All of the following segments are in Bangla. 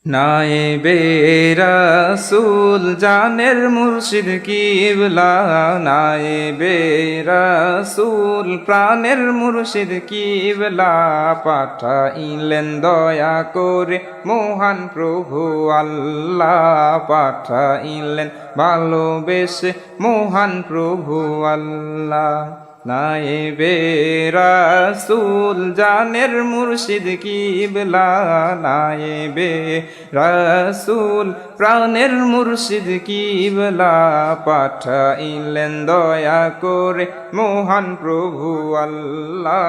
নায়েবে রাসূল জানের মুর্শিদ কিবলা, নায়েবে রাসূল প্রাণের মুর্শিদ কিবলা, পাঠাইলেন দয়া করে মহান প্রভু আল্লাহ, পাঠাইলেন ভালোবেসে মহান প্রভু আল্লাহ। নায়েবে রাসূল জানের মুর্শিদ কিবলা, নায়েবে রাসূল প্রাণের মুর্শিদ কিবলা, পাঠাইলেন দয়া করে মহান প্রভু আল্লাহ,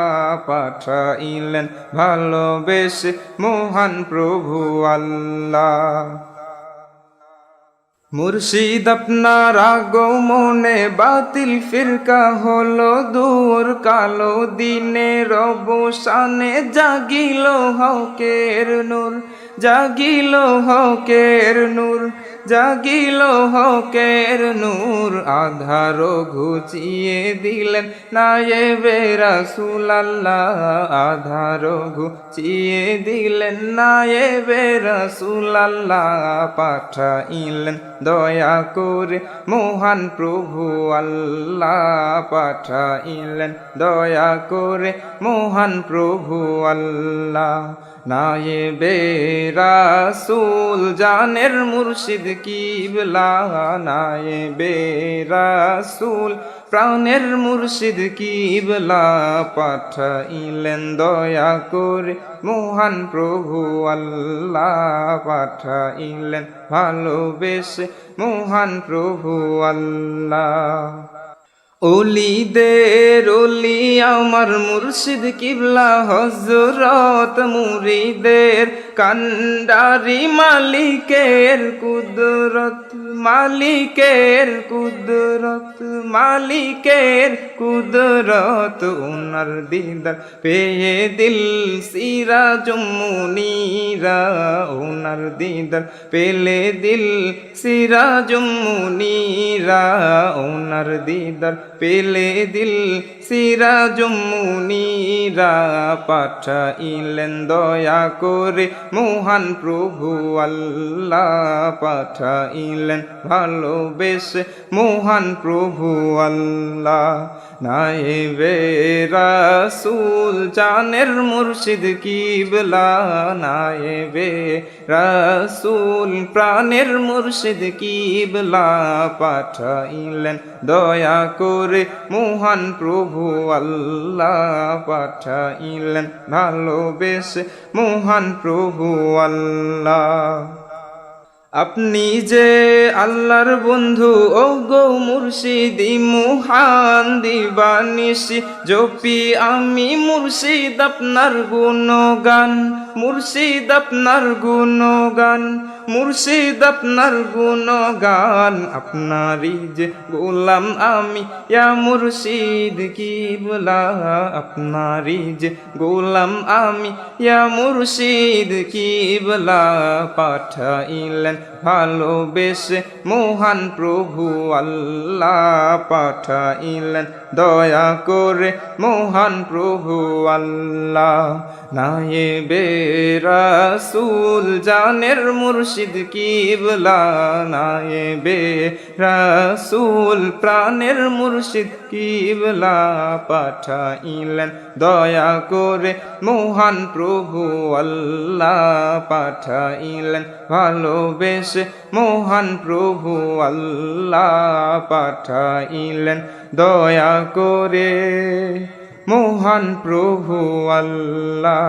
পাঠাইলেন ভালোবেসে মহান প্রভু আল্লাহ। মুর্শিদ আপনার আগমনে বাতিল ফিরকা হলো দূর, কালো দিনের অবসানে জাগিল হকের নূর, জাগিল হকের নূর, জাগিল হকের নূর। আধার ঘুচিয়ে দিলেন নায়েবে রাসূল আল্লাহ, আধার ঘুচিয়ে দিলেন নায়েবে রাসূল আল্লাহ, পাঠাইলেন দয়া করে মহান প্রভু আল্লাহ, পাঠাইলেন দয়া করে মহান প্রভু আল্লাহ। নায়েবে রাসূল জানের মুর্শিদ কিবলা, নায়েবে রাসূল প্রাণের মুর্শিদ কিবলা, পাঠাইলেন দয়া করে মহান প্রভু আল্লাহ, পাঠাইলেন ভালোবেসে মহান প্রভু আল্লাহ। ওলিদের ওলি আমার মুর্শিদ কিবলা হযরত মুরিদের কান্ডারি, মালিকের কুদরত, মালিকের কুদরত, মালিকের কুদরত। ওনার দিদার পেয়ে দিল সিরাজুম মুনীরা, ওনার দিদার পেলে দিল সিরাজুম মুনীরা, ওনার দিদার পেলে দিল সিরাজুম মুনীরা, পাঠাইলেন দয়া করে মহান প্রভু আল্লাহ, পাঠাইলেন ভালোবেসে মহান প্রভু আল্লাহ। নায়েবে রাসূল জানের মুর্শিদ কিবলা, নায়েবে রাসূল প্রাণের মুর্শিদ কিবলা, পাঠাইলেন দয়া করে মহান প্রভু আল্লাহ, পাঠাইলেন ভালোবেসে মহান প্রভু আল্লাহ। আপনি যে আল্লাহর বন্ধু ও গো মুর্শিদি মুহান দিবানিশি, জপি আমি মুর্শিদ আপনার গুণগান, মুর্শিদ আপনার গুণগান, মুর্শিদ আপনার গুণগান। আপনারই যে গোলাম আমি ইয়া মুর্শিদ কিবলা, আপনারই যে গোলাম আমি ইয়া মুর্শিদ কিবলা, পাঠাইলেন ভালোবেসে মহান প্রভু আল্লাহ, পাঠাইলেন দয়া করে মহান প্রভু আল্লাহ। নায়েবে রাসূল জানের মুর্শিদ কিবলা, নায়েবে রাসূল প্রাণের মুর্শিদ কিবলা, পাঠাইলেন দয়া করে মহান প্রভু আল্লাহ, পাঠাইলেন ভালোবেসে মহান প্রভু আল্লাহ, পাঠাইলেন দয়া করে মহান প্রভু আল্লাহ।